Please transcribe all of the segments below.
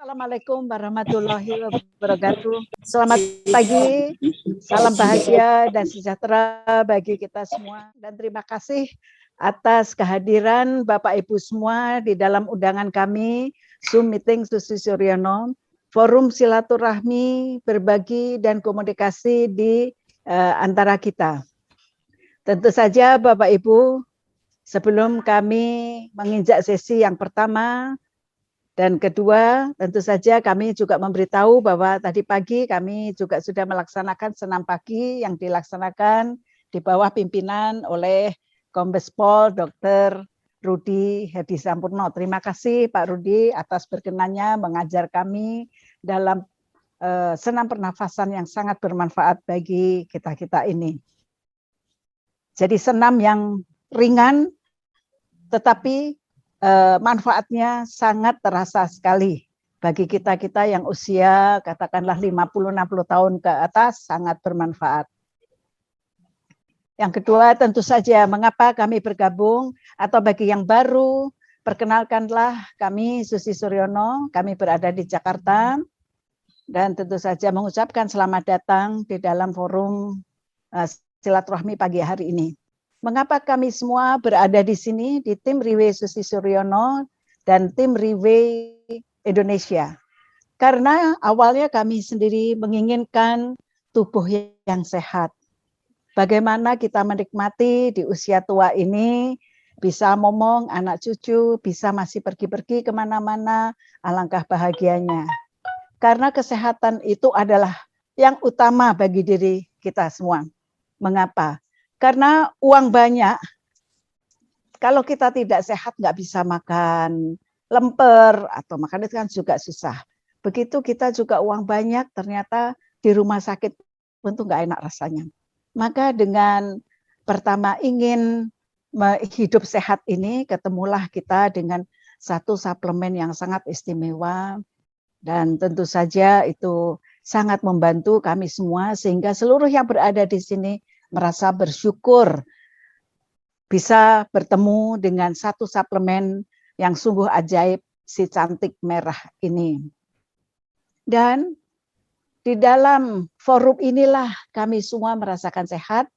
Assalamualaikum warahmatullahi wabarakatuh. Selamat pagi, salam bahagia dan sejahtera bagi kita semua. Dan terima kasih atas kehadiran Bapak Ibu semua di dalam undangan kami, Zoom Meeting Susi Suryono, Forum Silaturahmi, Berbagi dan Komunikasi di antara kita. Tentu saja Bapak Ibu, sebelum kami menginjak sesi yang pertama, dan kedua, tentu saja kami juga memberitahu bahwa tadi pagi kami juga sudah melaksanakan senam pagi yang dilaksanakan di bawah pimpinan oleh Kombes Pol Dr. Rudi Hedi Sampurno. Terima kasih Pak Rudi atas berkenannya mengajar kami dalam senam pernafasan yang sangat bermanfaat bagi kita-kita ini. Jadi senam yang ringan tetapi manfaatnya sangat terasa sekali bagi kita-kita yang usia katakanlah 50-60 tahun ke atas, sangat bermanfaat. Yang kedua tentu saja mengapa kami bergabung, atau bagi yang baru, perkenalkanlah kami Susi Suryono, kami berada di Jakarta, dan tentu saja mengucapkan selamat datang di dalam forum silaturahmi pagi hari ini. Mengapa kami semua berada di sini di tim Riwe Susi Suryono dan tim Riwe Indonesia? Karena awalnya kami sendiri menginginkan tubuh yang sehat. Bagaimana kita menikmati di usia tua ini, bisa ngomong anak cucu, bisa masih pergi-pergi kemana-mana, alangkah bahagianya. Karena kesehatan itu adalah yang utama bagi diri kita semua. Mengapa? Karena uang banyak, kalau kita tidak sehat nggak bisa makan lemper atau makan itu kan juga susah. Begitu kita juga uang banyak, ternyata di rumah sakit tentu nggak enak rasanya. Maka dengan pertama ingin hidup sehat ini, ketemulah kita dengan satu suplemen yang sangat istimewa dan tentu saja itu sangat membantu kami semua sehingga seluruh yang berada di sini merasa bersyukur bisa bertemu dengan satu suplemen yang sungguh ajaib, si cantik merah ini. Dan di dalam forum inilah kami semua merasakan sehat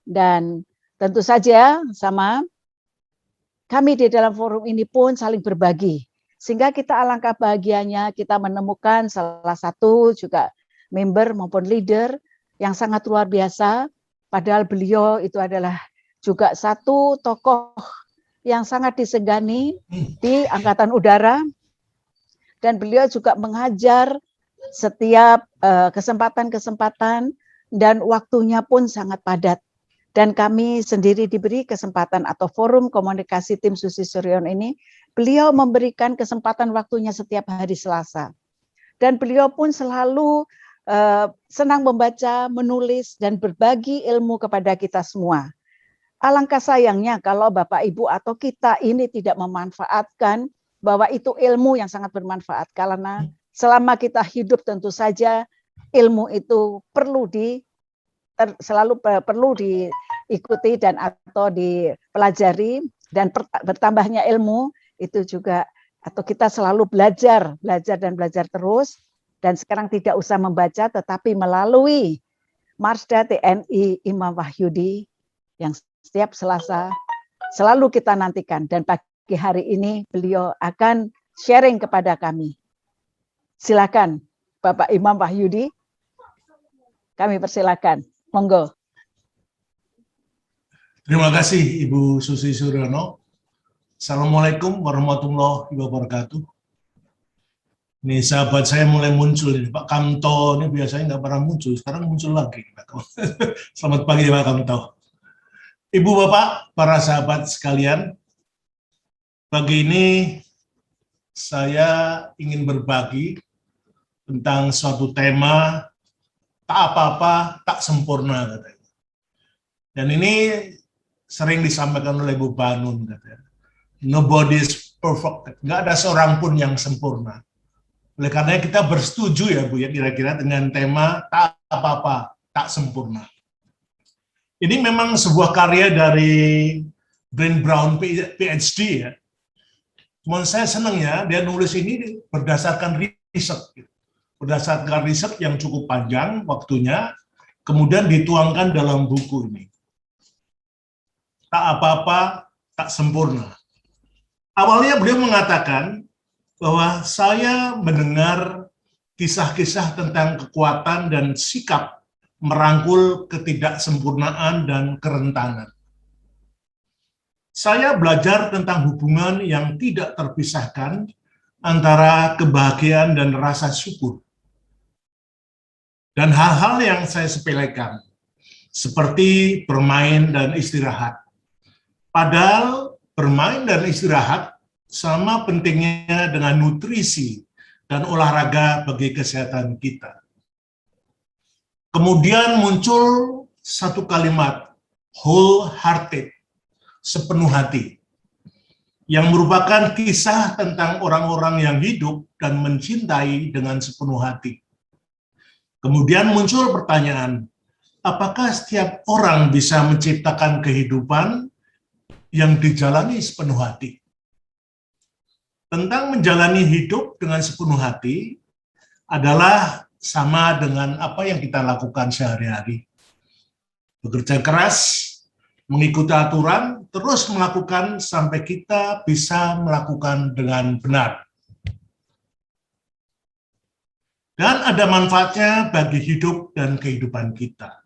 dan tentu saja sama kami di dalam forum ini pun saling berbagi. Sehingga kita alangkah bahagianya kita menemukan salah satu juga member maupun leader yang sangat luar biasa. Padahal beliau itu adalah juga satu tokoh yang sangat disegani di Angkatan Udara. Dan beliau juga mengajar setiap kesempatan-kesempatan dan waktunya pun sangat padat. Dan kami sendiri diberi kesempatan atau forum komunikasi tim Susi Suryono ini, beliau memberikan kesempatan waktunya setiap hari Selasa. Dan beliau pun selalu senang membaca, menulis, dan berbagi ilmu kepada kita semua. Alangkah sayangnya kalau Bapak, Ibu, atau kita ini tidak memanfaatkan bahwa itu ilmu yang sangat bermanfaat. Karena selama kita hidup tentu saja ilmu itu selalu perlu diikuti dan atau dipelajari. Dan bertambahnya ilmu itu juga, atau kita selalu belajar dan belajar terus. Dan sekarang tidak usah membaca, tetapi melalui Marsda TNI Imam Wahyudi yang setiap Selasa selalu kita nantikan. Dan pagi hari ini beliau akan sharing kepada kami. Silakan Bapak Imam Wahyudi, kami persilakan. Monggo. Terima kasih Ibu Susi Suryono. Assalamualaikum warahmatullahi wabarakatuh. Ini sahabat saya mulai muncul ini, Pak Kamto ini biasanya nggak pernah muncul, sekarang muncul lagi. Selamat pagi Pak Kamto. Ibu Bapak, para sahabat sekalian, pagi ini saya ingin berbagi tentang suatu tema tak apa-apa, tak sempurna katanya. Dan ini sering disampaikan oleh Bu Banun katanya. Nobody is perfect, nggak ada seorang pun yang sempurna. Oleh karena kita bersetuju ya Bu ya kira-kira dengan tema tak apa-apa, tak sempurna. Ini memang sebuah karya dari Brene Brown PhD ya. Cuman saya senang ya dia nulis ini berdasarkan riset. Berdasarkan riset yang cukup panjang waktunya, kemudian dituangkan dalam buku ini. Tak apa-apa, tak sempurna. Awalnya beliau mengatakan bahwa saya mendengar kisah-kisah tentang kekuatan dan sikap merangkul ketidaksempurnaan dan kerentanan. Saya belajar tentang hubungan yang tidak terpisahkan antara kebahagiaan dan rasa syukur. Dan hal-hal yang saya sepelekan, seperti bermain dan istirahat. Padahal bermain dan istirahat sama pentingnya dengan nutrisi dan olahraga bagi kesehatan kita. Kemudian muncul satu kalimat, wholehearted, sepenuh hati, yang merupakan kisah tentang orang-orang yang hidup dan mencintai dengan sepenuh hati. Kemudian muncul pertanyaan, apakah setiap orang bisa menciptakan kehidupan yang dijalani sepenuh hati? Tentang menjalani hidup dengan sepenuh hati adalah sama dengan apa yang kita lakukan sehari-hari. Bekerja keras, mengikuti aturan, terus melakukan sampai kita bisa melakukan dengan benar. Dan ada manfaatnya bagi hidup dan kehidupan kita.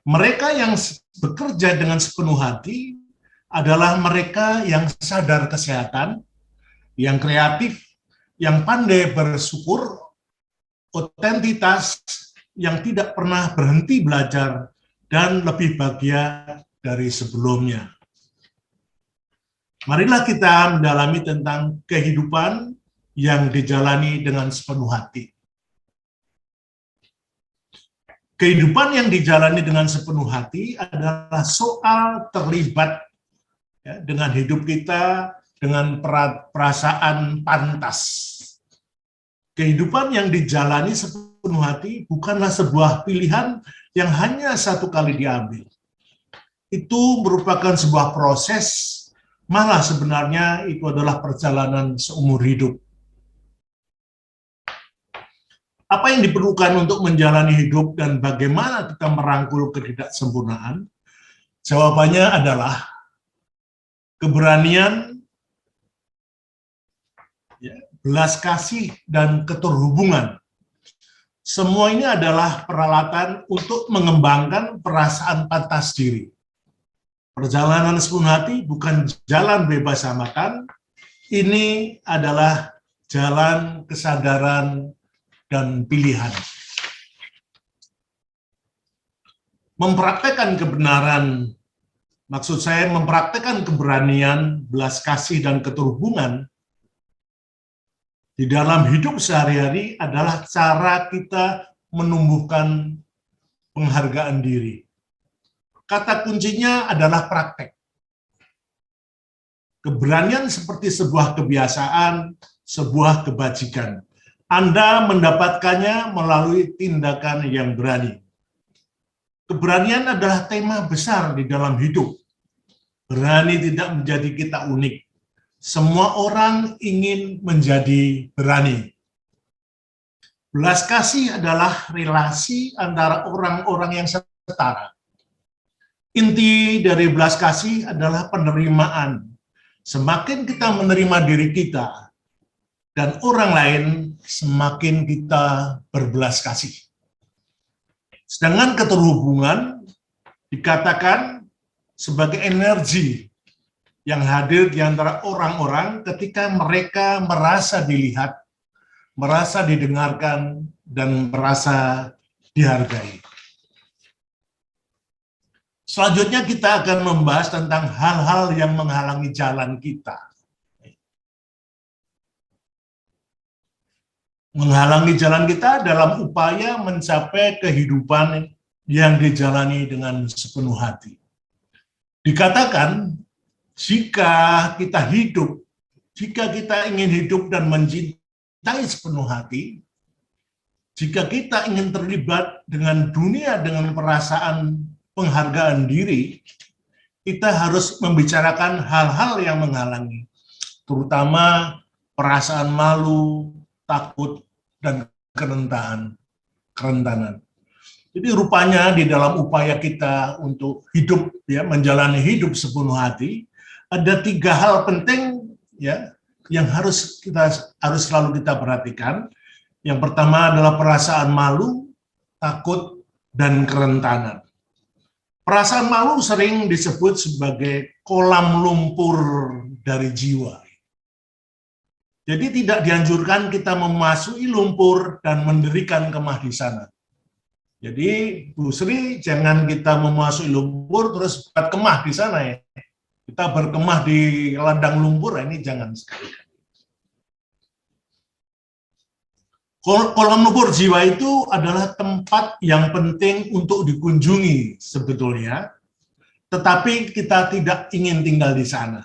Mereka yang bekerja dengan sepenuh hati adalah mereka yang sadar kesehatan, yang kreatif, yang pandai bersyukur, otentitas, yang tidak pernah berhenti belajar, dan lebih bahagia dari sebelumnya. Marilah kita mendalami tentang kehidupan yang dijalani dengan sepenuh hati. Kehidupan yang dijalani dengan sepenuh hati adalah soal terlibat dengan hidup kita dengan perasaan pantas. Kehidupan yang dijalani sepenuh hati bukanlah sebuah pilihan yang hanya satu kali diambil. Itu merupakan sebuah proses, malah sebenarnya itu adalah perjalanan seumur hidup. Apa yang diperlukan untuk menjalani hidup dan bagaimana kita merangkul ketidaksempurnaan? Jawabannya adalah keberanian, belas kasih, dan keterhubungan. Semua ini adalah peralatan untuk mengembangkan perasaan pantas diri. Perjalanan sepenuh hati bukan jalan bebas hambatan, ini adalah jalan kesadaran dan pilihan. Mempraktekkan kebenaran, maksud saya mempraktekkan keberanian, belas kasih, dan keterhubungan di dalam hidup sehari-hari adalah cara kita menumbuhkan penghargaan diri. Kata kuncinya adalah praktek. Keberanian seperti sebuah kebiasaan, sebuah kebajikan. Anda mendapatkannya melalui tindakan yang berani. Keberanian adalah tema besar di dalam hidup. Berani tidak menjadi kita unik. Semua orang ingin menjadi berani. Belas kasih adalah relasi antara orang-orang yang setara. Inti dari belas kasih adalah penerimaan. Semakin kita menerima diri kita dan orang lain, semakin kita berbelas kasih. Sedangkan keterhubungan dikatakan sebagai energi yang hadir di antara orang-orang ketika mereka merasa dilihat, merasa didengarkan, dan merasa dihargai. Selanjutnya kita akan membahas tentang hal-hal yang menghalangi jalan kita. Menghalangi jalan kita dalam upaya mencapai kehidupan yang dijalani dengan sepenuh hati. Dikatakan, jika kita hidup, jika kita ingin hidup dan mencintai sepenuh hati, jika kita ingin terlibat dengan dunia dengan perasaan penghargaan diri, kita harus membicarakan hal-hal yang menghalangi, terutama perasaan malu, takut, dan kerentanan. Jadi rupanya di dalam upaya kita untuk hidup, ya, menjalani hidup sepenuh hati, ada 3 hal penting, ya, yang harus selalu kita perhatikan. Yang pertama adalah perasaan malu, takut, dan kerentanan. Perasaan malu sering disebut sebagai kolam lumpur dari jiwa. Jadi tidak dianjurkan kita memasuki lumpur dan mendirikan kemah di sana. Jadi Bu Sri, jangan kita memasuki lumpur terus buat kemah di sana, ya. Kita berkemah di ladang lumpur, ini jangan sekali. Kolam lumpur jiwa itu adalah tempat yang penting untuk dikunjungi sebetulnya, tetapi kita tidak ingin tinggal di sana.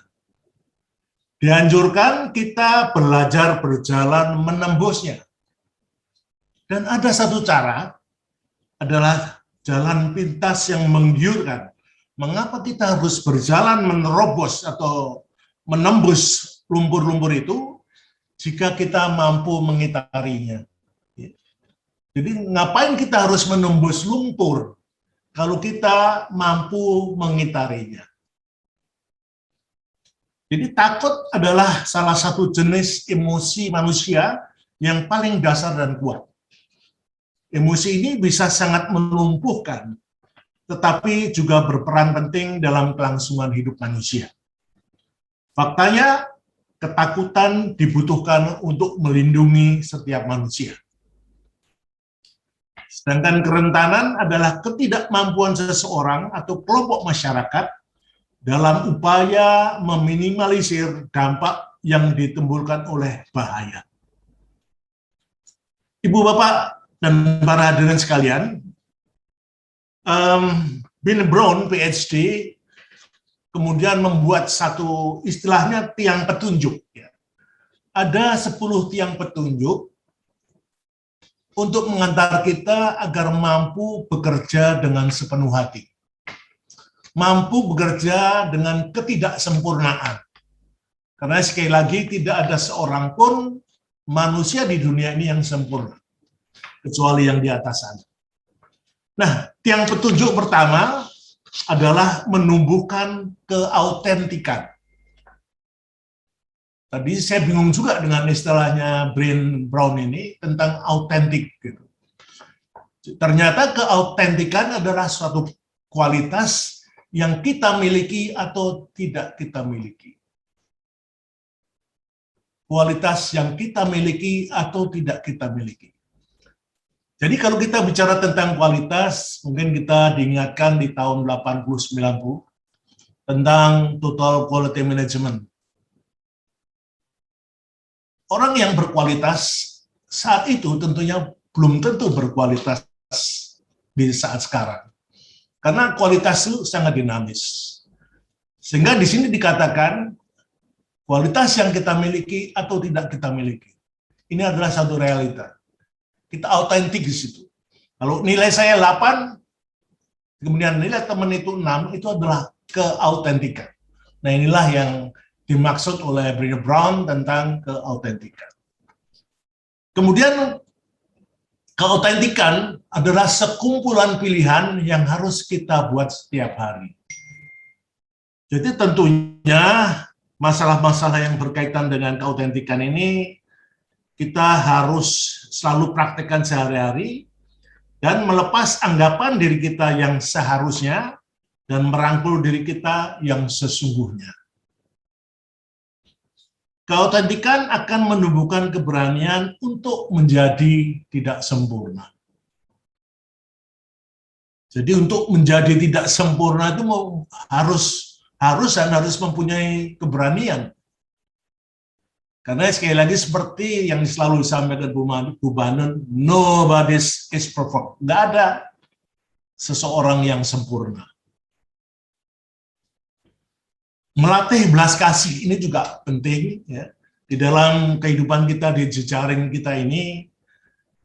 Dianjurkan kita belajar berjalan menembusnya. Dan ada satu cara, adalah jalan pintas yang menggiurkan. Mengapa kita harus berjalan menerobos atau menembus lumpur-lumpur itu jika kita mampu mengitarinya? Jadi ngapain kita harus menembus lumpur kalau kita mampu mengitarinya? Jadi takut adalah salah satu jenis emosi manusia yang paling dasar dan kuat. Emosi ini bisa sangat melumpuhkan, tetapi juga berperan penting dalam kelangsungan hidup manusia. Faktanya, ketakutan dibutuhkan untuk melindungi setiap manusia. Sedangkan kerentanan adalah ketidakmampuan seseorang atau kelompok masyarakat dalam upaya meminimalisir dampak yang ditimbulkan oleh bahaya. Ibu, Bapak, dan para hadirin sekalian, Bill Brown, PhD, kemudian membuat satu istilahnya tiang petunjuk. Ada 10 tiang petunjuk untuk mengantar kita agar mampu bekerja dengan sepenuh hati. Mampu bekerja dengan ketidaksempurnaan. Karena sekali lagi tidak ada seorang pun manusia di dunia ini yang sempurna, kecuali yang di atas sana. Nah, tiang petunjuk pertama adalah menumbuhkan keautentikan. Tadi saya bingung juga dengan istilahnya Bill Brown ini tentang autentik. Gitu. Ternyata keautentikan adalah suatu kualitas yang kita miliki atau tidak kita miliki. Kualitas yang kita miliki atau tidak kita miliki. Jadi kalau kita bicara tentang kualitas, mungkin kita diingatkan di tahun 80-90 tentang total quality management. Orang yang berkualitas saat itu tentunya belum tentu berkualitas di saat sekarang. Karena kualitas itu sangat dinamis. Sehingga di sini dikatakan kualitas yang kita miliki atau tidak kita miliki. Ini adalah satu realita. Kita autentik di situ. Kalau nilai saya 8, kemudian nilai teman itu 6, itu adalah keautentikan. Nah, inilah yang dimaksud oleh Bill Brown tentang keautentikan. Kemudian keautentikan adalah sekumpulan pilihan yang harus kita buat setiap hari. Jadi tentunya masalah-masalah yang berkaitan dengan keautentikan ini kita harus selalu praktekkan sehari-hari dan melepas anggapan diri kita yang seharusnya dan merangkul diri kita yang sesungguhnya. Keautentikan akan menumbuhkan keberanian untuk menjadi tidak sempurna. Jadi untuk menjadi tidak sempurna itu harus mempunyai keberanian. Karena sekali lagi seperti yang selalu disampaikan Bu Banun, nobody is perfect. Nggak ada seseorang yang sempurna. Melatih belas kasih ini juga penting, ya. Di dalam kehidupan kita di jejaring kita ini,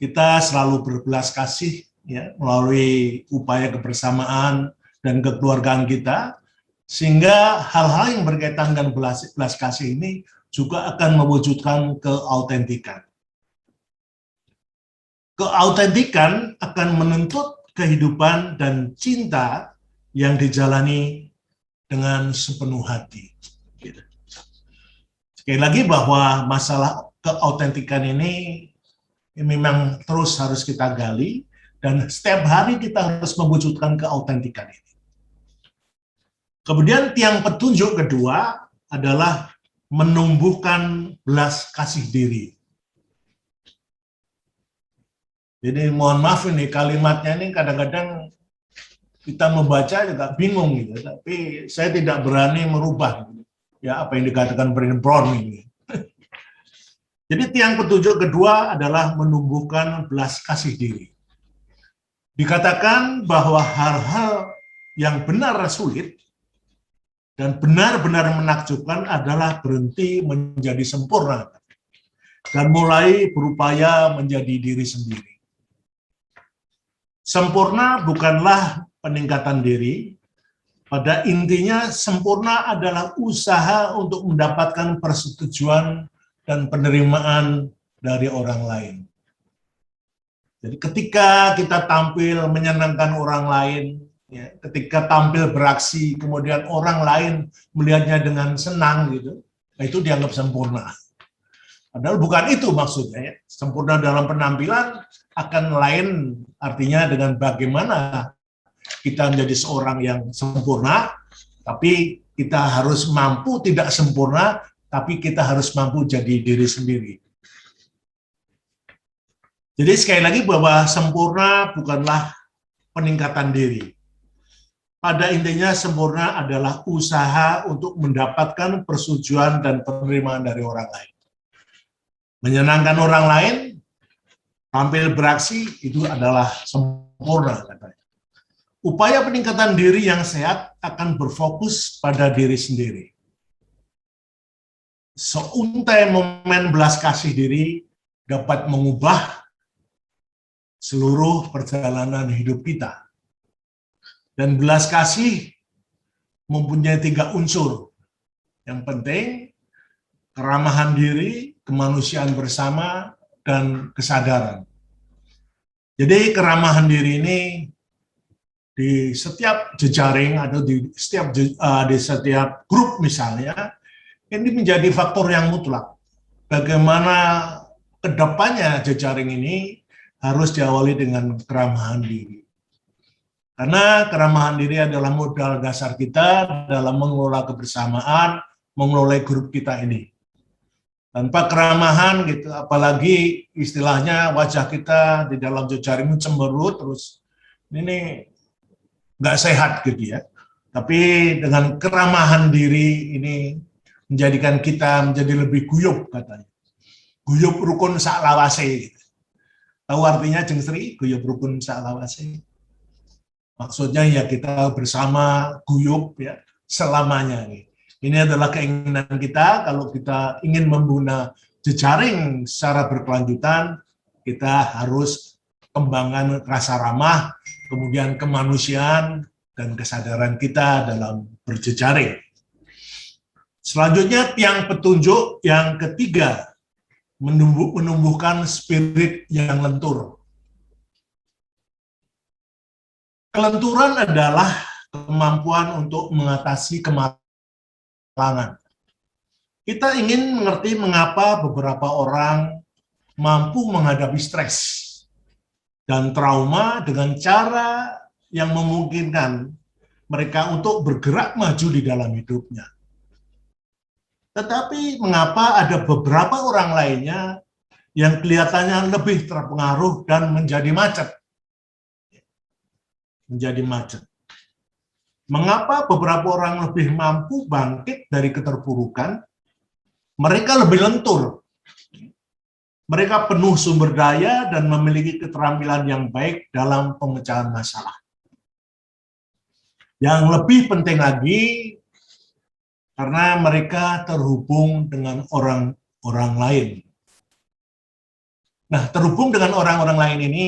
kita selalu berbelas kasih, ya, melalui upaya kebersamaan dan kekeluargaan kita, sehingga hal-hal yang berkaitan dengan belas kasih ini juga akan mewujudkan keautentikan. Keautentikan akan menuntut kehidupan dan cinta yang dijalani dengan sepenuh hati. Sekali lagi bahwa masalah keautentikan ini memang terus harus kita gali, dan setiap hari kita harus mewujudkan keautentikan ini. Kemudian tiang petunjuk kedua adalah menumbuhkan belas kasih diri. Jadi mohon maaf ini kalimatnya ini kadang-kadang kita membaca juga bingung gitu, tapi saya tidak berani merubah ya apa yang dikatakan Brandon Brown ini. Jadi tiang petunjuk kedua adalah menumbuhkan belas kasih diri. Dikatakan bahwa hal-hal yang benar sulit dan benar-benar menakjubkan adalah berhenti menjadi sempurna dan mulai berupaya menjadi diri sendiri. Sempurna bukanlah peningkatan diri, pada intinya sempurna adalah usaha untuk mendapatkan persetujuan dan penerimaan dari orang lain. Jadi ketika kita tampil menyenangkan orang lain, ya, ketika tampil beraksi, kemudian orang lain melihatnya dengan senang, gitu, itu dianggap sempurna. Padahal bukan itu maksudnya. Ya. Sempurna dalam penampilan akan lain, artinya dengan bagaimana kita menjadi seorang yang sempurna, tapi kita harus mampu tidak sempurna, tapi kita harus mampu jadi diri sendiri. Jadi sekali lagi bahwa sempurna bukanlah peningkatan diri. Pada intinya sempurna adalah usaha untuk mendapatkan persetujuan dan penerimaan dari orang lain. Menyenangkan orang lain, tampil beraksi, itu adalah sempurna katanya. Upaya peningkatan diri yang sehat akan berfokus pada diri sendiri. Seuntai momen belas kasih diri dapat mengubah seluruh perjalanan hidup kita. Dan belas kasih mempunyai 3 unsur. Yang penting, keramahan diri, kemanusiaan bersama, dan kesadaran. Jadi keramahan diri ini di setiap jejaring atau di setiap grup misalnya, ini menjadi faktor yang mutlak. Bagaimana kedepannya jejaring ini harus diawali dengan keramahan diri. Karena keramahan diri adalah modal dasar kita dalam mengelola kebersamaan, mengelola grup kita ini. Tanpa keramahan gitu, apalagi istilahnya wajah kita di dalam jejaring cemberut terus, ini nggak sehat gitu ya. Tapi dengan keramahan diri ini menjadikan kita menjadi lebih guyup katanya. Guyup rukun sak lawase. Gitu. Tahu artinya Jeng Sri, guyup rukun sak lawase? Maksudnya ya kita bersama guyup ya selamanya. Ini adalah keinginan kita kalau kita ingin membina jejaring secara berkelanjutan, kita harus kembangkan rasa ramah, kemudian kemanusiaan dan kesadaran kita dalam berjejaring. Selanjutnya tiang petunjuk yang ketiga, menumbuhkan spirit yang lentur. Kelenturan adalah kemampuan untuk mengatasi kemalangan. Kita ingin mengerti mengapa beberapa orang mampu menghadapi stres dan trauma dengan cara yang memungkinkan mereka untuk bergerak maju di dalam hidupnya. Tetapi mengapa ada beberapa orang lainnya yang kelihatannya lebih terpengaruh dan menjadi macet? Mengapa beberapa orang lebih mampu bangkit dari keterpurukan? Mereka lebih lentur. Mereka penuh sumber daya dan memiliki keterampilan yang baik dalam pemecahan masalah. Yang lebih penting lagi, karena mereka terhubung dengan orang-orang lain. Nah, terhubung dengan orang-orang lain ini,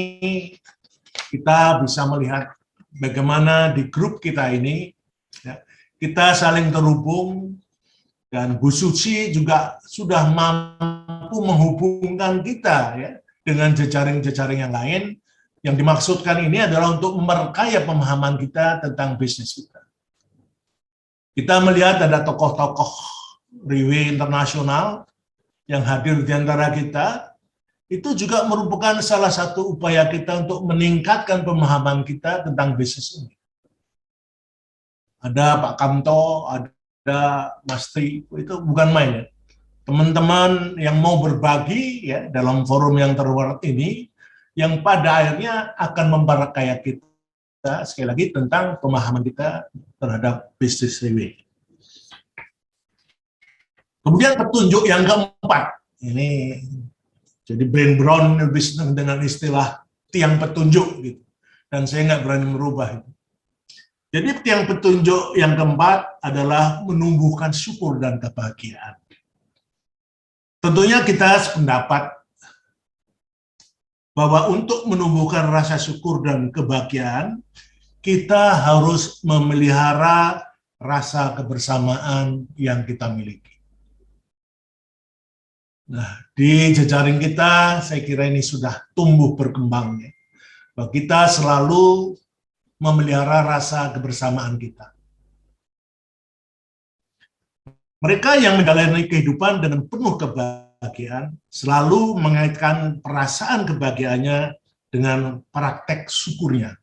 kita bisa melihat bagaimana di grup kita ini, ya, kita saling terhubung, dan Bu Suci juga sudah mampu menghubungkan kita ya, dengan jejaring-jejaring yang lain. Yang dimaksudkan ini adalah untuk memperkaya pemahaman kita tentang bisnis kita. Kita melihat ada tokoh-tokoh Riwi internasional yang hadir di antara kita, itu juga merupakan salah satu upaya kita untuk meningkatkan pemahaman kita tentang bisnis ini. Ada Pak Kamto, ada Mas Tri, itu bukan main ya. Teman-teman yang mau berbagi ya dalam forum yang terhormat ini, yang pada akhirnya akan memperkaya kita sekali lagi tentang pemahaman kita terhadap bisnis Riwi. Kemudian petunjuk yang keempat, ini jadi Ben Brown dengan istilah tiang petunjuk gitu, dan saya nggak berani merubah itu. Jadi tiang petunjuk yang keempat adalah menumbuhkan syukur dan kebahagiaan. Tentunya kita sependapat bahwa untuk menumbuhkan rasa syukur dan kebahagiaan, kita harus memelihara rasa kebersamaan yang kita miliki. Nah, di jejaring kita, saya kira ini sudah tumbuh berkembang, ya. Bahwa kita selalu memelihara rasa kebersamaan kita. Mereka yang menjalani kehidupan dengan penuh kebahagiaan selalu mengaitkan perasaan kebahagiaannya dengan praktek syukurnya.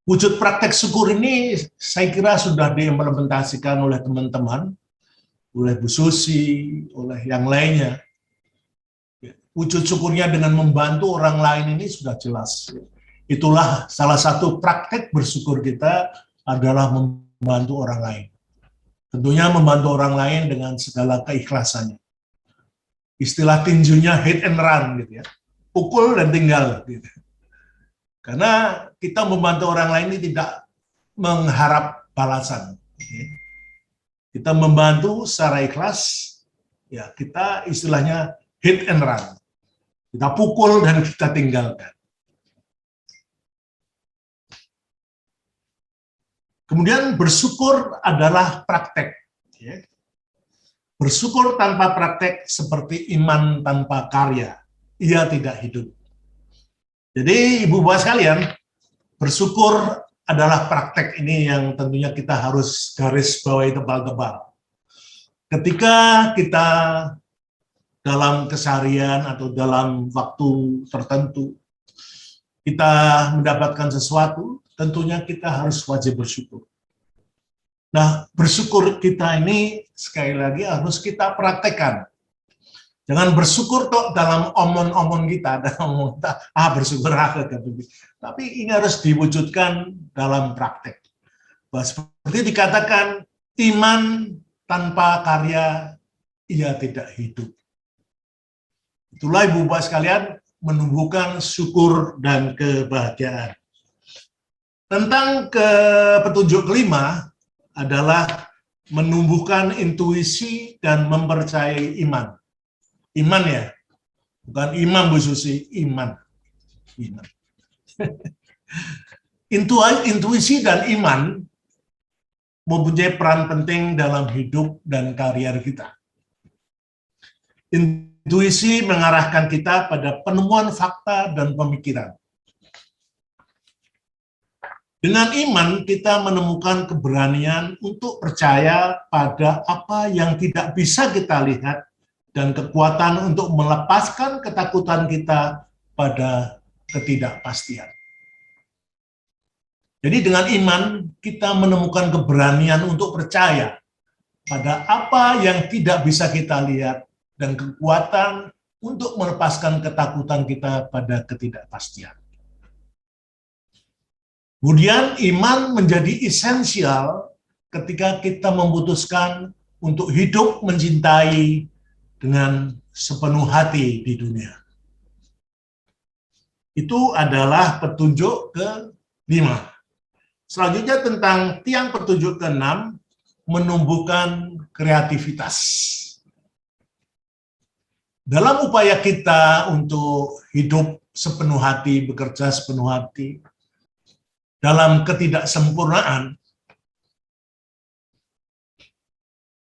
Wujud praktek syukur ini saya kira sudah diimplementasikan oleh teman-teman, oleh Bu Susi, oleh yang lainnya. Wujud syukurnya dengan membantu orang lain ini sudah jelas. Itulah salah satu praktek bersyukur kita adalah membantu orang lain. Tentunya membantu orang lain dengan segala keikhlasannya. Istilah tinjunya hit and run gitu ya. Pukul dan tinggal gitu. Karena kita membantu orang lain ini tidak mengharap balasan. Kita membantu secara ikhlas, ya kita istilahnya hit and run. Kita pukul dan kita tinggalkan. Kemudian bersyukur adalah praktek. Bersyukur tanpa praktek seperti iman tanpa karya. Ia tidak hidup. Jadi ibu-bapak sekalian, bersyukur adalah praktek ini yang tentunya kita harus garis bawahi tebal-tebal. Ketika kita dalam keseharian atau dalam waktu tertentu, kita mendapatkan sesuatu, tentunya kita harus wajib bersyukur. Nah, bersyukur kita ini sekali lagi harus kita praktekkan. Jangan bersyukur toh dalam omon-omon kita, dalam bersyukur aku. Tapi ini harus diwujudkan dalam praktek. Bahwa seperti dikatakan, iman tanpa karya, ia tidak hidup. Itulah ibu-bapak sekalian, menumbuhkan syukur dan kebahagiaan. Tentang petunjuk kelima adalah menumbuhkan intuisi dan mempercayai iman. Iman ya, bukan imam Bu Susi, iman. Intuisi dan iman mempunyai peran penting dalam hidup dan karier kita. Intuisi mengarahkan kita pada penemuan fakta dan pemikiran. Dengan iman, kita menemukan keberanian untuk percaya pada apa yang tidak bisa kita lihat dan kekuatan untuk melepaskan ketakutan kita pada ketidakpastian. Jadi dengan iman, kita menemukan keberanian untuk percaya pada apa yang tidak bisa kita lihat dan kekuatan untuk melepaskan ketakutan kita pada ketidakpastian. Kemudian iman menjadi esensial ketika kita memutuskan untuk hidup mencintai dengan sepenuh hati di dunia. Itu adalah petunjuk ke-5. Selanjutnya tentang tiang petunjuk ke-6, menumbuhkan kreativitas. Dalam upaya kita untuk hidup sepenuh hati, bekerja sepenuh hati, dalam ketidaksempurnaan,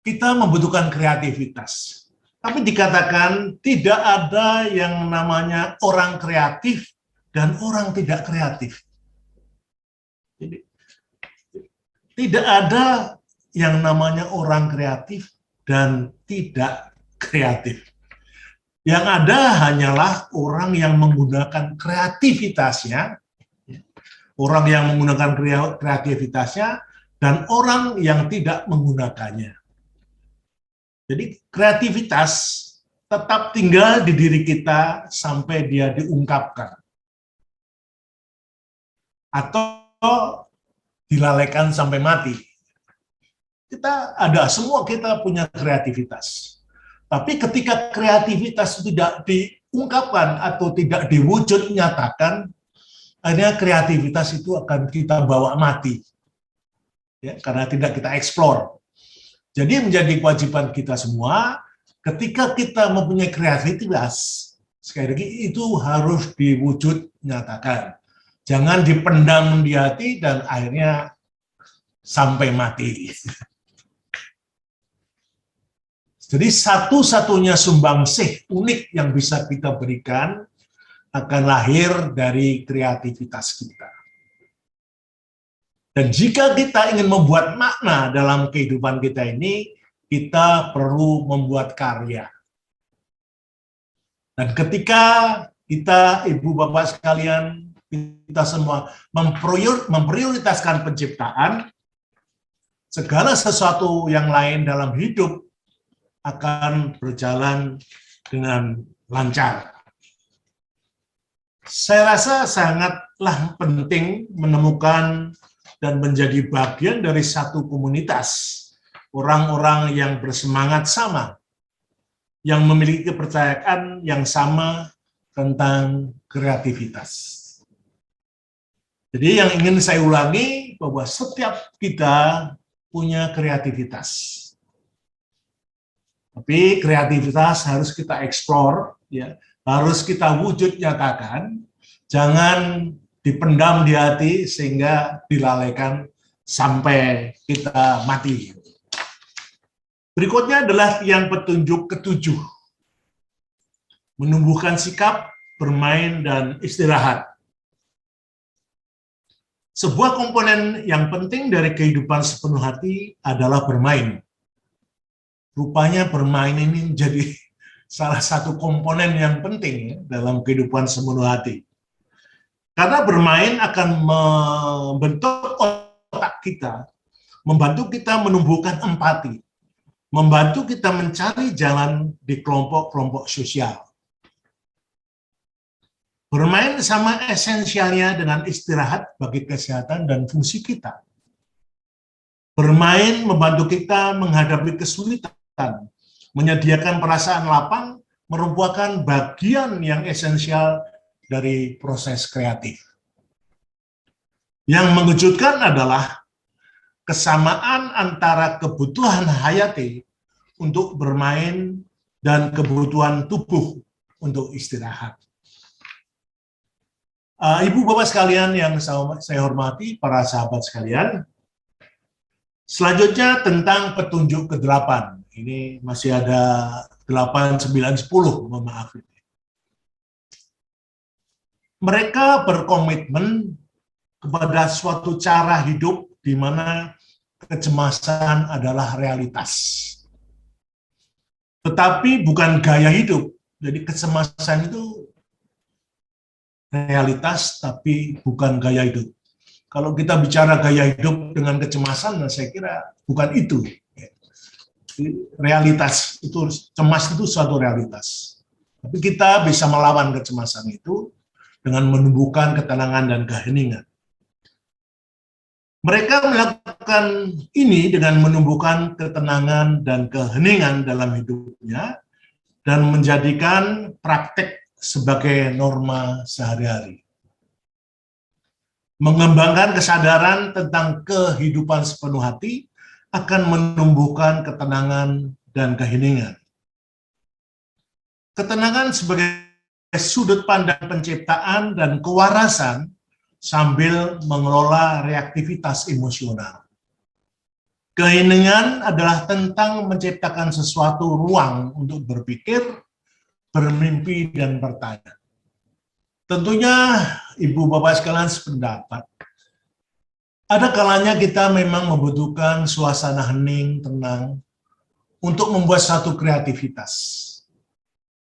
kita membutuhkan kreativitas. Tapi dikatakan tidak ada yang namanya orang kreatif dan orang tidak kreatif. Jadi, tidak ada yang namanya orang kreatif dan tidak kreatif. Yang ada hanyalah orang yang menggunakan kreativitasnya, orang yang menggunakan kreativitasnya, dan orang yang tidak menggunakannya. Jadi kreativitas tetap tinggal di diri kita sampai dia diungkapkan. Atau dilalaikan sampai mati. Semua kita punya kreativitas. Tapi ketika kreativitas tidak diungkapkan atau tidak diwujud nyatakan, akhirnya kreativitas itu akan kita bawa mati. Ya, karena tidak kita eksplor. Jadi menjadi kewajiban kita semua, ketika kita mempunyai kreativitas, sekali lagi itu harus diwujud nyatakan. Jangan dipendam di hati dan akhirnya sampai mati. Jadi satu-satunya sumbangsih unik yang bisa kita berikan akan lahir dari kreativitas kita. Dan jika kita ingin membuat makna dalam kehidupan kita ini, kita perlu membuat karya. Dan ketika kita, Ibu Bapak sekalian, kita semua memprioritaskan penciptaan, segala sesuatu yang lain dalam hidup akan berjalan dengan lancar. Saya rasa sangatlah penting menemukan dan menjadi bagian dari satu komunitas, orang-orang yang bersemangat sama, yang memiliki kepercayaan yang sama tentang kreativitas. Jadi yang ingin saya ulangi bahwa setiap kita punya kreativitas. Tapi kreativitas harus kita eksplor, ya, harus kita wujud nyatakan, jangan dipendam di hati sehingga dilalaikan sampai kita mati. Berikutnya adalah yang petunjuk ketujuh, menumbuhkan sikap, bermain, dan istirahat. Sebuah komponen yang penting dari kehidupan sepenuh hati adalah bermain. Rupanya bermain ini menjadi salah satu komponen yang penting ya, dalam kehidupan sepenuh hati. Karena bermain akan membentuk otak kita, membantu kita menumbuhkan empati, membantu kita mencari jalan di kelompok-kelompok sosial. Bermain sama esensialnya dengan istirahat bagi kesehatan dan fungsi kita. Bermain membantu kita menghadapi kesulitan, menyediakan perasaan lapang, merupakan bagian yang esensial dari proses kreatif. Yang mengejutkan adalah kesamaan antara kebutuhan hayati untuk bermain dan kebutuhan tubuh untuk istirahat. Ibu Bapak sekalian yang saya hormati, para sahabat sekalian, selanjutnya tentang petunjuk ke-8. Ini masih ada 8, 9, 10, mohon maaf. Mereka berkomitmen kepada suatu cara hidup di mana kecemasan adalah realitas. Tetapi bukan gaya hidup. Jadi kecemasan itu realitas, tapi bukan gaya hidup. Kalau kita bicara gaya hidup dengan kecemasan, saya kira bukan itu. Realitas itu, cemas itu suatu realitas. Tapi kita bisa melawan kecemasan itu dengan menumbuhkan ketenangan dan keheningan. Mereka melakukan ini dengan menumbuhkan ketenangan dan keheningan dalam hidupnya dan menjadikan praktek sebagai norma sehari-hari. Mengembangkan kesadaran tentang kehidupan sepenuh hati akan menumbuhkan ketenangan dan keheningan. Ketenangan sebagai sudut pandang penciptaan dan kewarasan sambil mengelola reaktivitas emosional. Keheningan adalah tentang menciptakan sesuatu ruang untuk berpikir, bermimpi, dan bertanya. Tentunya Ibu Bapak sekalian sependapat. Ada kalanya kita memang membutuhkan suasana hening, tenang, untuk membuat satu kreativitas.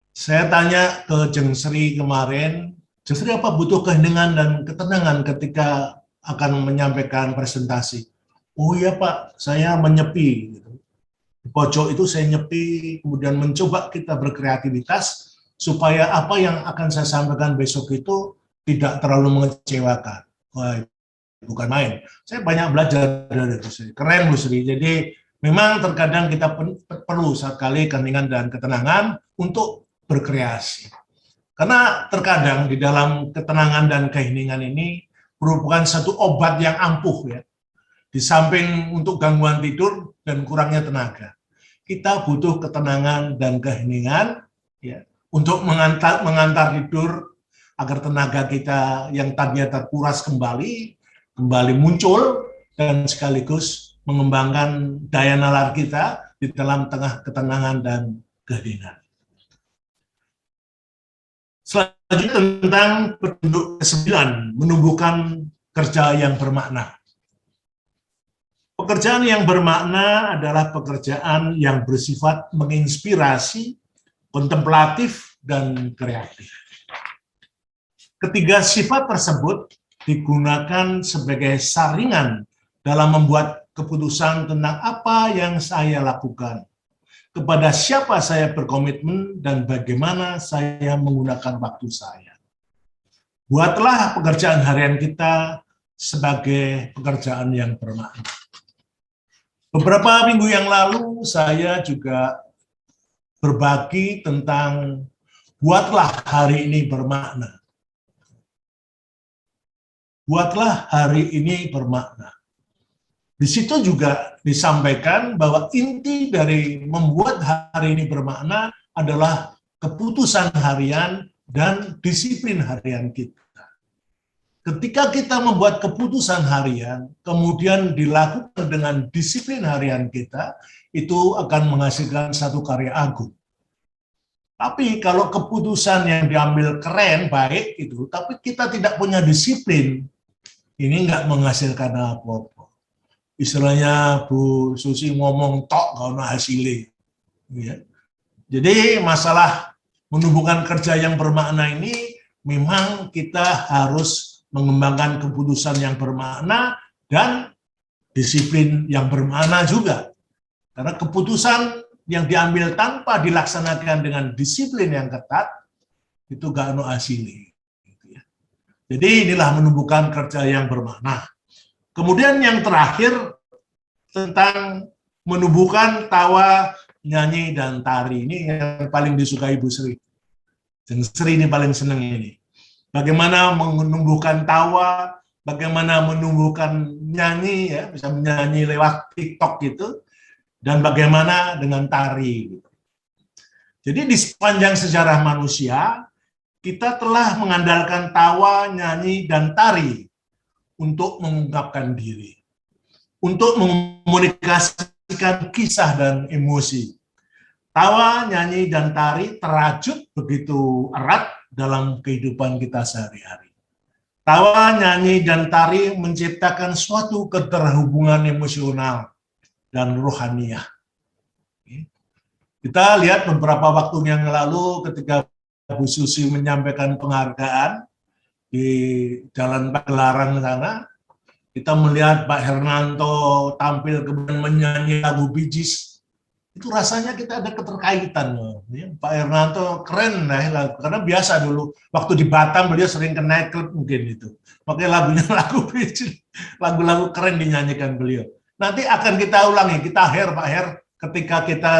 Saya tanya ke Jeng Sri kemarin, Jeng Sri apa butuh keheningan dan ketenangan ketika akan menyampaikan presentasi? Oh iya Pak, saya menyepi. Di pojok itu saya nyepi, kemudian mencoba kita berkreativitas supaya apa yang akan saya sampaikan besok itu tidak terlalu mengecewakan. Wah, bukan main. Saya banyak belajar dari itu. Keren Bu Sri. Jadi memang terkadang kita perlu sekali keheningan dan ketenangan untuk berkreasi. Karena terkadang di dalam ketenangan dan keheningan ini merupakan satu obat yang ampuh ya. Di samping untuk gangguan tidur dan kurangnya tenaga, kita butuh ketenangan dan keheningan ya, untuk mengantar tidur agar tenaga kita yang tadinya terkuras kembali muncul dan sekaligus mengembangkan daya nalar kita di dalam tengah ketenangan dan keheningan. Selanjutnya tentang petunjuk ke-9, menumbuhkan kerja yang bermakna. Pekerjaan yang bermakna adalah pekerjaan yang bersifat menginspirasi, kontemplatif, dan kreatif. Ketiga sifat tersebut digunakan sebagai saringan dalam membuat keputusan tentang apa yang saya lakukan, kepada siapa saya berkomitmen, dan bagaimana saya menggunakan waktu saya. Buatlah pekerjaan harian kita sebagai pekerjaan yang bermakna. Beberapa minggu yang lalu saya juga berbagi tentang buatlah hari ini bermakna. Buatlah hari ini bermakna. Di situ juga disampaikan bahwa inti dari membuat hari ini bermakna adalah keputusan harian dan disiplin harian kita. Ketika kita membuat keputusan harian, kemudian dilakukan dengan disiplin harian kita, itu akan menghasilkan satu karya agung. Tapi kalau keputusan yang diambil keren, baik itu, tapi kita tidak punya disiplin, ini nggak menghasilkan apa-apa. Istilahnya Bu Susi ngomong tok gak ada hasilnya. Ya. Jadi masalah menumbuhkan kerja yang bermakna ini memang kita harus mengembangkan keputusan yang bermakna dan disiplin yang bermakna juga. Karena keputusan yang diambil tanpa dilaksanakan dengan disiplin yang ketat, itu gak ada hasilnya. Jadi inilah menumbuhkan kerja yang bermakna. Kemudian yang terakhir, tentang menumbuhkan tawa, nyanyi, dan tari. Ini yang paling disukai Bu Sri. Dan Sri ini paling senang ini. Bagaimana menumbuhkan tawa, bagaimana menumbuhkan nyanyi, ya, bisa menyanyi lewat TikTok gitu, dan bagaimana dengan tari. Gitu. Jadi di sepanjang sejarah manusia, kita telah mengandalkan tawa, nyanyi, dan tari untuk mengungkapkan diri, untuk mengkomunikasikan kisah dan emosi. Tawa, nyanyi, dan tari terajut begitu erat dalam kehidupan kita sehari-hari. Tawa, nyanyi, dan tari menciptakan suatu keterhubungan emosional dan rohaniah. Kita lihat beberapa waktu yang lalu ketika Bu Susi menyampaikan penghargaan di Jalan Pagelaran sana, kita melihat Pak Hernanto tampil kemudian menyanyi lagu Bee Gees. Itu rasanya kita ada keterkaitan. Pak Hernanto keren lah, karena biasa dulu waktu di Batam beliau sering ke nightclub mungkin itu. Makanya lagunya lagu Bee Gees, lagu-lagu keren dinyanyikan beliau. Nanti akan kita ulangi, kita Pak Her, ketika kita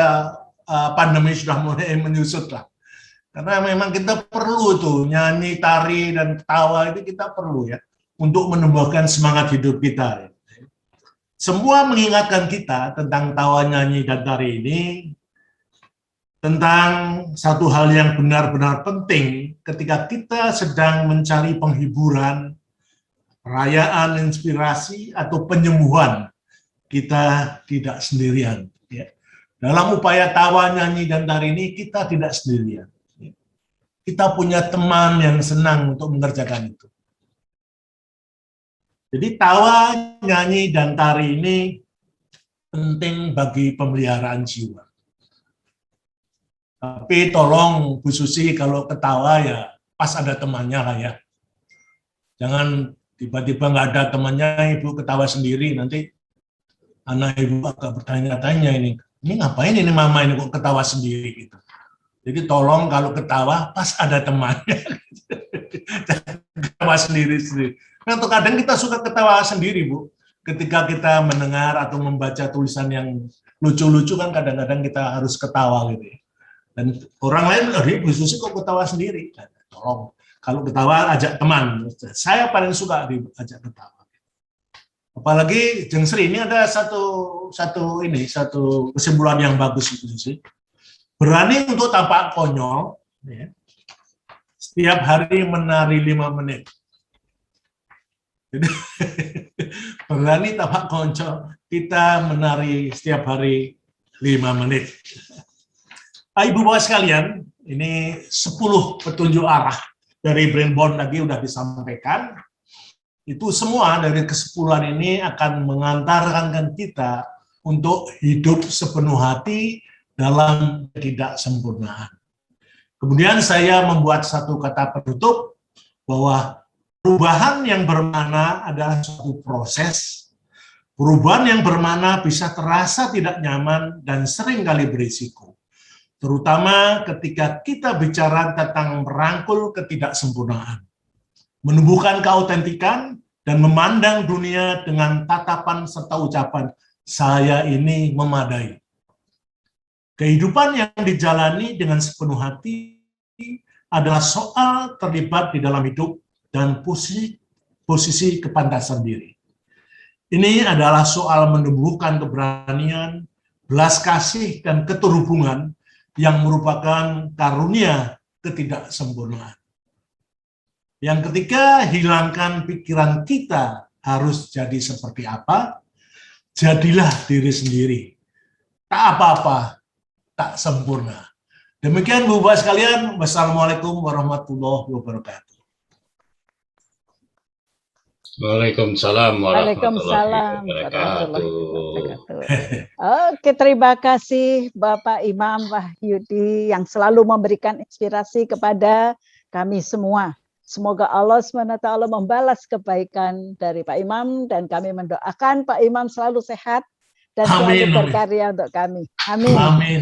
pandemi sudah mulai menyusut lah. Karena memang kita perlu tuh nyanyi, tari, dan tawa itu kita perlu ya untuk menumbuhkan semangat hidup kita. Semua mengingatkan kita tentang tawa, nyanyi, dan tari ini, tentang satu hal yang benar-benar penting ketika kita sedang mencari penghiburan, perayaan, inspirasi, atau penyembuhan kita tidak sendirian. Ya. Dalam upaya tawa, nyanyi, dan tari ini kita tidak sendirian. Ya. Kita punya teman yang senang untuk mengerjakan itu. Jadi tawa, nyanyi, dan tari ini penting bagi pemeliharaan jiwa. Tapi tolong Bu Susi kalau ketawa ya pas ada temannya lah ya. Jangan tiba-tiba nggak ada temannya, Ibu ketawa sendiri, nanti anak Ibu agak bertanya-tanya ini ngapain ini mama ini kok ketawa sendiri gitu. Jadi tolong kalau ketawa pas ada temannya, jangan ketawa sendiri-sendiri. Nah, kadang kita suka ketawa sendiri, Bu. Ketika kita mendengar atau membaca tulisan yang lucu-lucu kan kadang-kadang kita harus ketawa gitu ya. Dan orang lain, Bu Susi kok ketawa sendiri? Nah, tolong, kalau ketawa ajak teman. Saya paling suka diajak ketawa. Apalagi Jeng Sri ini ada satu kesimpulan yang bagus Bu Susi. Berani untuk tampak konyol, ya. Setiap hari menari 5 menit. Jadi, berani tampak konyol, kita menari setiap hari 5 menit. Ibu Bapak sekalian, ini 10 petunjuk arah dari Brent Bond tadi sudah disampaikan. Itu semua dari kesimpulan ini akan mengantarkan kita untuk hidup sepenuh hati dalam ketidaksempurnaan. Kemudian saya membuat satu kata penutup bahwa perubahan yang bermakna adalah suatu proses. Perubahan yang bermakna bisa terasa tidak nyaman dan seringkali berisiko. Terutama ketika kita bicara tentang merangkul ketidaksempurnaan, menumbuhkan keautentikan, dan memandang dunia dengan tatapan serta ucapan, saya ini memadai. Kehidupan yang dijalani dengan sepenuh hati adalah soal terlibat di dalam hidup dan posisi kepantasan diri. Ini adalah soal menumbuhkan keberanian, belas kasih, dan keterhubungan yang merupakan karunia ketidaksempurnaan. Yang ketiga, hilangkan pikiran kita harus jadi seperti apa, jadilah diri sendiri. Tak apa-apa, tak sempurna. Demikian Bu Bapak sekalian, wassalamualaikum warahmatullahi wabarakatuh. Waalaikumsalam warahmatullahi wabarakatuh. Oke, terima kasih Bapak Imam Wahyudi yang selalu memberikan inspirasi kepada kami semua. Semoga Allah SWT membalas kebaikan dari Pak Imam dan kami mendoakan Pak Imam selalu sehat dan selalu berkarya untuk kami. Amin. Amin.